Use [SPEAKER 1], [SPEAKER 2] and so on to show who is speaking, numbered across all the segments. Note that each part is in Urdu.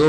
[SPEAKER 1] 2,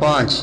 [SPEAKER 1] 5,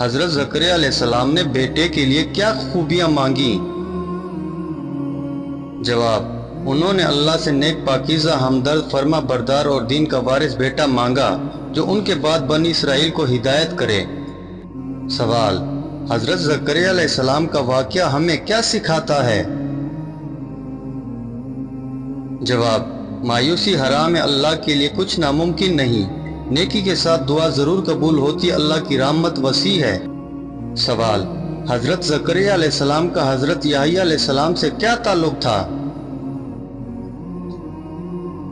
[SPEAKER 1] حضرت زکریا علیہ السلام نے بیٹے کے لیے کیا خوبیاں مانگی؟ جواب: انہوں نے اللہ سے نیک، پاکیزہ، ہمدرد، فرما بردار اور دین کا وارث بیٹا مانگا جو ان کے بعد بنی اسرائیل کو ہدایت کرے۔ سوال: حضرت زکریا علیہ السلام کا واقعہ ہمیں کیا سکھاتا ہے؟ جواب: مایوسی حرام ہے، اللہ کے لیے کچھ ناممکن نہیں۔ نیکی کے ساتھ دعا ضرور قبول ہوتی ہے، اللہ کی رحمت وسیع ہے۔ سوال: حضرت زکریا علیہ السلام کا حضرت یحییٰ علیہ السلام سے کیا تعلق تھا؟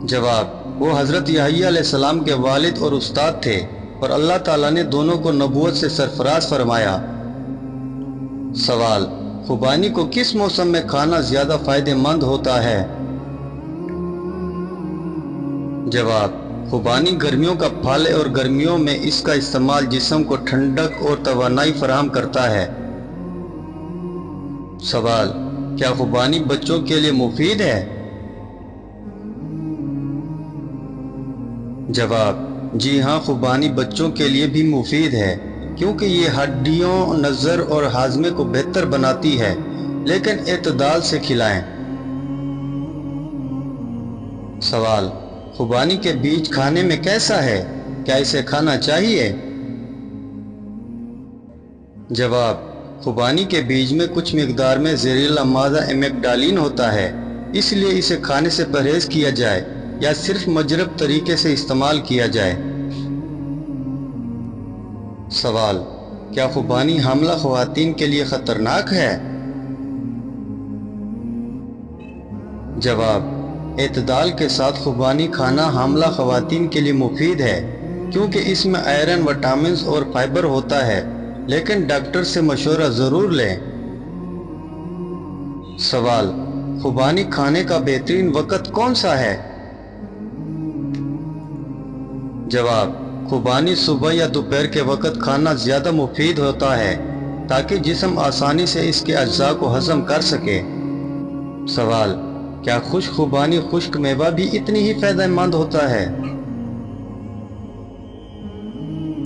[SPEAKER 1] جواب: وہ حضرت یحییٰ علیہ السلام کے والد اور استاد تھے اور اللہ تعالیٰ نے دونوں کو نبوت سے سرفراز فرمایا۔ سوال: خوبانی کو کس موسم میں کھانا زیادہ فائدہ مند ہوتا ہے؟ جواب: خوبانی گرمیوں کا پھل ہے اور گرمیوں میں اس کا استعمال جسم کو ٹھنڈک اور توانائی فراہم کرتا ہے۔ سوال: کیا خوبانی بچوں کے لیے مفید ہے؟ جواب: جی ہاں، خوبانی بچوں کے لیے بھی مفید ہے کیونکہ یہ ہڈیوں، نظر اور ہاضمے کو بہتر بناتی ہے، لیکن اعتدال سے کھلائیں۔ سوال: خوبانی کے بیج کھانے میں کیسا ہے؟ کیا اسے کھانا چاہیے؟ جواب: خوبانی کے بیج میں کچھ مقدار میں زہریلا مادہ امیگڈالین ہوتا ہے، اس لیے اسے کھانے سے پرہیز کیا جائے یا صرف مجرب طریقے سے استعمال کیا جائے۔ سوال: کیا خوبانی حاملہ خواتین کے لیے خطرناک ہے؟ جواب: اعتدال کے ساتھ خوبانی کھانا حاملہ خواتین کے لیے مفید ہے کیونکہ اس میں آئرن، وٹامنز اور فائبر ہوتا ہے، لیکن ڈاکٹر سے مشورہ ضرور لیں۔ سوال: خوبانی کھانے کا بہترین وقت کون سا ہے؟ جواب: خوبانی صبح یا دوپہر کے وقت کھانا زیادہ مفید ہوتا ہے تاکہ جسم آسانی سے اس کے اجزاء کو ہضم کر سکے۔ سوال: کیا خشک خوبانی خشک میوہ بھی اتنی ہی فائدہ مند ہوتا ہے؟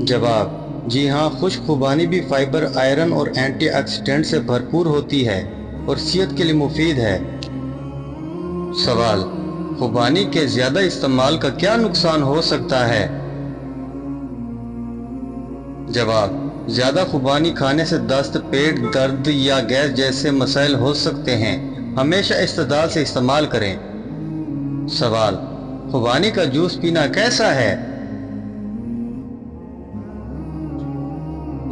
[SPEAKER 1] جواب: جی ہاں، خشک خوبانی بھی فائبر، آئرن اور اینٹی آکسیڈنٹ سے بھرپور ہوتی ہے اور صحت کے لیے مفید ہے۔ سوال: خوبانی کے زیادہ استعمال کا کیا نقصان ہو سکتا ہے؟ جواب: زیادہ خوبانی کھانے سے دست، پیٹ درد یا گیس جیسے مسائل ہو سکتے ہیں، ہمیشہ اعتدال سے استعمال کریں۔ سوال: خوبانی کا جوس پینا کیسا ہے؟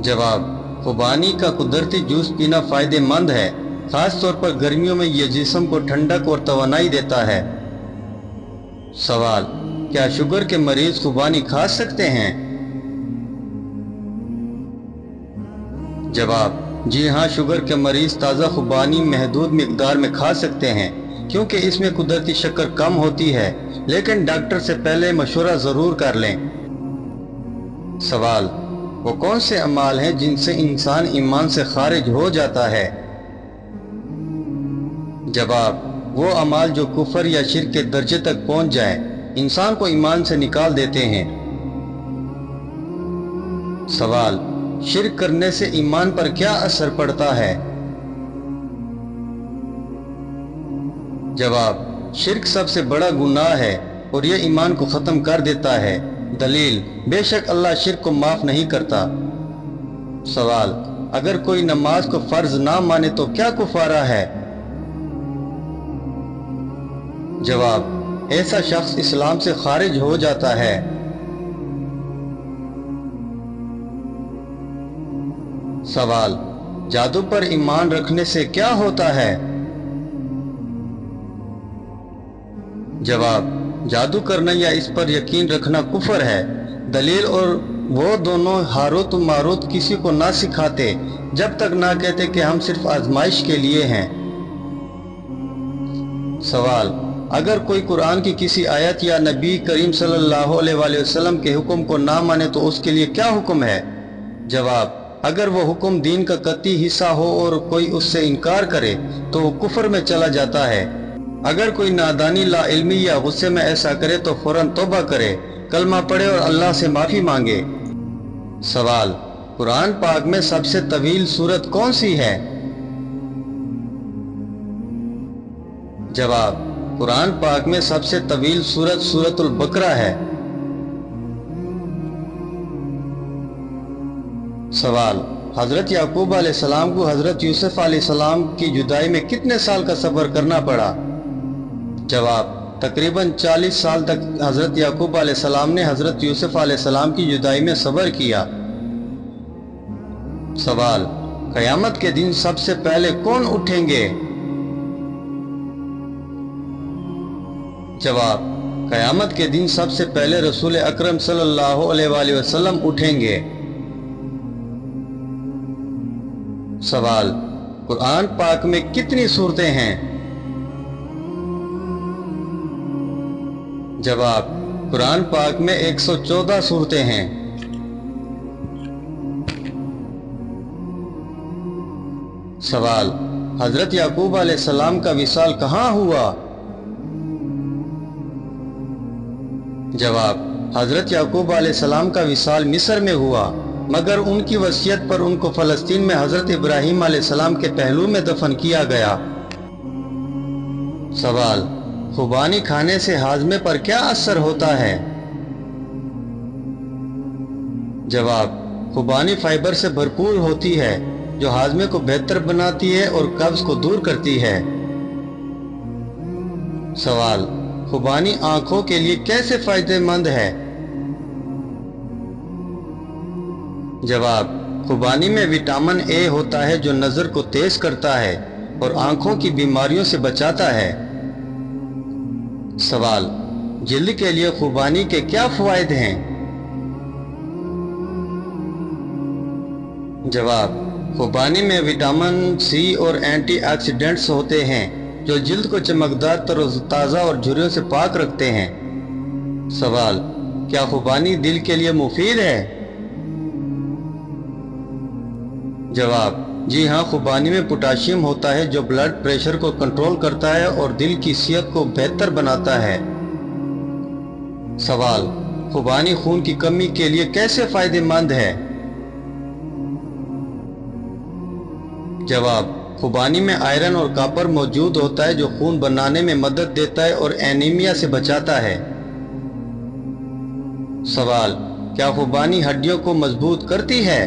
[SPEAKER 1] جواب: خوبانی کا قدرتی جوس پینا فائدہ مند ہے، خاص طور پر گرمیوں میں یہ جسم کو ٹھنڈک اور توانائی دیتا ہے۔ سوال: کیا شوگر کے مریض خوبانی کھا سکتے ہیں؟ جواب: جی ہاں، شوگر کے مریض تازہ خوبانی محدود مقدار میں کھا سکتے ہیں کیونکہ اس میں قدرتی شکر کم ہوتی ہے، لیکن ڈاکٹر سے پہلے مشورہ ضرور کر لیں۔ سوال: وہ کون سے اعمال ہیں جن سے انسان ایمان سے خارج ہو جاتا ہے؟ جواب: وہ اعمال جو کفر یا شرک کے درجے تک پہنچ جائیں، انسان کو ایمان سے نکال دیتے ہیں۔ سوال: شرک کرنے سے ایمان پر کیا اثر پڑتا ہے؟ جواب: شرک سب سے بڑا گناہ ہے اور یہ ایمان کو ختم کر دیتا ہے۔ دلیل: بے شک اللہ شرک کو معاف نہیں کرتا۔ سوال: اگر کوئی نماز کو فرض نہ مانے تو کیا کفارہ ہے؟ جواب: ایسا شخص اسلام سے خارج ہو جاتا ہے۔ سوال: جادو پر ایمان رکھنے سے کیا ہوتا ہے؟ جواب: جادو کرنا یا اس پر یقین رکھنا کفر ہے۔ دلیل: اور وہ دونوں ہاروت و ماروت کسی کو نہ سکھاتے جب تک نہ کہتے کہ ہم صرف آزمائش کے لیے ہیں۔ سوال: اگر کوئی قرآن کی کسی آیت یا نبی کریم صلی اللہ علیہ وآلہ وسلم کے حکم کو نہ مانے تو اس کے لیے کیا حکم ہے؟ جواب: اگر وہ حکم دین کا قطعی حصہ ہو اور کوئی اس سے انکار کرے تو وہ کفر میں چلا جاتا ہے۔ اگر کوئی نادانی، لا علمی یا غصے میں ایسا کرے تو فوراً توبہ کرے، کلمہ پڑھے اور اللہ سے معافی مانگے۔ سوال: قرآن پاک میں سب سے طویل سورت کون سی ہے؟ جواب: قرآن پاک میں سب سے طویل سورت سورۃ البقرہ ہے۔ سوال: حضرت یعقوب علیہ السلام کو حضرت یوسف علیہ السلام کی جدائی میں کتنے سال کا صبر کرنا پڑا؟ جواب: تقریباً 40 سال تک حضرت یعقوب علیہ السلام نے حضرت یوسف علیہ السلام کی جدائی میں صبر کیا۔ سوال: قیامت کے دن سب سے پہلے کون اٹھیں گے؟ جواب: قیامت کے دن سب سے پہلے رسول اکرم صلی اللہ علیہ وآلہ وسلم اٹھیں گے۔ سوال: قرآن پاک میں کتنی سورتیں ہیں؟ جواب: قرآن پاک میں 114 سورتیں ہیں۔ سوال: حضرت یعقوب علیہ السلام کا وصال کہاں ہوا؟ جواب: حضرت یعقوب علیہ السلام کا وصال مصر میں ہوا، مگر ان کی وصیت پر ان کو فلسطین میں حضرت ابراہیم علیہ السلام کے پہلو میں دفن کیا گیا۔ سوال: خوبانی کھانے سے ہاضمے پر کیا اثر ہوتا ہے؟ جواب: خوبانی فائبر سے بھرپور ہوتی ہے جو ہاضمے کو بہتر بناتی ہے اور قبض کو دور کرتی ہے۔ سوال: خوبانی آنکھوں کے لیے کیسے فائدہ مند ہے؟ جواب: خوبانی میں وٹامن اے ہوتا ہے جو نظر کو تیز کرتا ہے اور آنکھوں کی بیماریوں سے بچاتا ہے۔ سوال: جلد کے لیے خوبانی کے کیا فوائد ہیں؟ جواب: خوبانی میں وٹامن سی اور اینٹی آکسیڈنٹس ہوتے ہیں جو جلد کو چمکدار، تر و تازہ اور جھریوں سے پاک رکھتے ہیں۔ سوال: کیا خوبانی دل کے لیے مفید ہے؟ جواب: جی ہاں، خوبانی میں پوٹاشیم ہوتا ہے جو بلڈ پریشر کو کنٹرول کرتا ہے اور دل کی صحت کو بہتر بناتا ہے۔ سوال: خوبانی خون کی کمی کے لیے کیسے فائدہ مند ہے؟ جواب: خوبانی میں آئرن اور کاپر موجود ہوتا ہے جو خون بنانے میں مدد دیتا ہے اور اینیمیا سے بچاتا ہے۔ سوال: کیا خوبانی ہڈیوں کو مضبوط کرتی ہے؟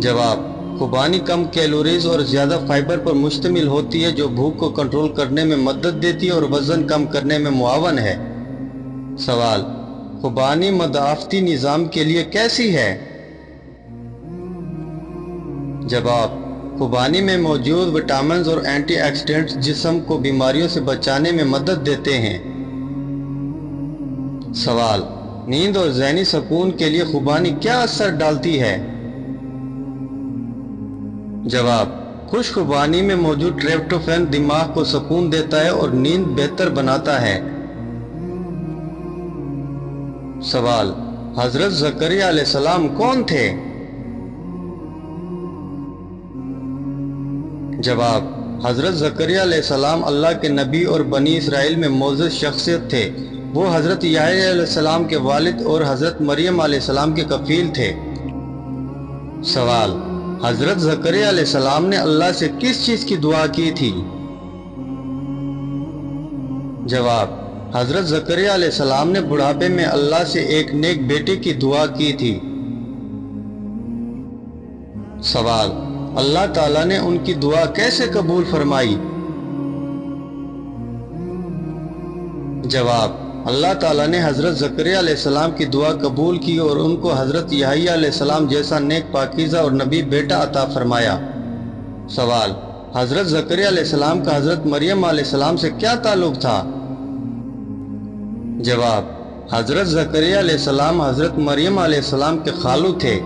[SPEAKER 1] جواب: خوبانی کم کیلوریز اور زیادہ فائبر پر مشتمل ہوتی ہے جو بھوک کو کنٹرول کرنے میں مدد دیتی ہے اور وزن کم کرنے میں معاون ہے۔ سوال: خوبانی مدافعتی نظام کے لیے کیسی ہے؟ جواب: خوبانی میں موجود وٹامنز اور اینٹی آکسیڈنٹس جسم کو بیماریوں سے بچانے میں مدد دیتے ہیں۔ سوال: نیند اور ذہنی سکون کے لیے خوبانی کیا اثر ڈالتی ہے؟ جواب: خشک خوبانی میں موجود ٹریپٹوفین دماغ کو سکون دیتا ہے اور نیند بہتر بناتا ہے۔ سوال: حضرت زکریا علیہ السلام کون تھے؟ جواب: حضرت زکریا علیہ السلام اللہ کے نبی اور بنی اسرائیل میں معزز شخصیت تھے۔ وہ حضرت یحییٰ علیہ السلام کے والد اور حضرت مریم علیہ السلام کے کفیل تھے۔ سوال: حضرت زکریا علیہ السلام نے اللہ سے کس چیز کی دعا کی تھی؟ جواب: حضرت زکریا علیہ السلام نے بڑھاپے میں اللہ سے ایک نیک بیٹے کی دعا کی تھی۔ سوال: اللہ تعالیٰ نے ان کی دعا کیسے قبول فرمائی؟ جواب: اللہ تعالیٰ نے حضرت زکریا علیہ السلام کی دعا قبول کی اور ان کو حضرت یحییٰ علیہ السلام جیسا نیک، پاکیزہ اور نبی بیٹا عطا فرمایا۔ سوال: حضرت زکریا علیہ السلام کا حضرت مریم علیہ السلام سے کیا تعلق تھا؟ جواب: حضرت زکریا علیہ السلام حضرت مریم علیہ السلام کے خالو تھے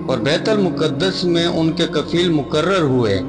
[SPEAKER 1] اور بیت المقدس میں ان کے کفیل مقرر ہوئے۔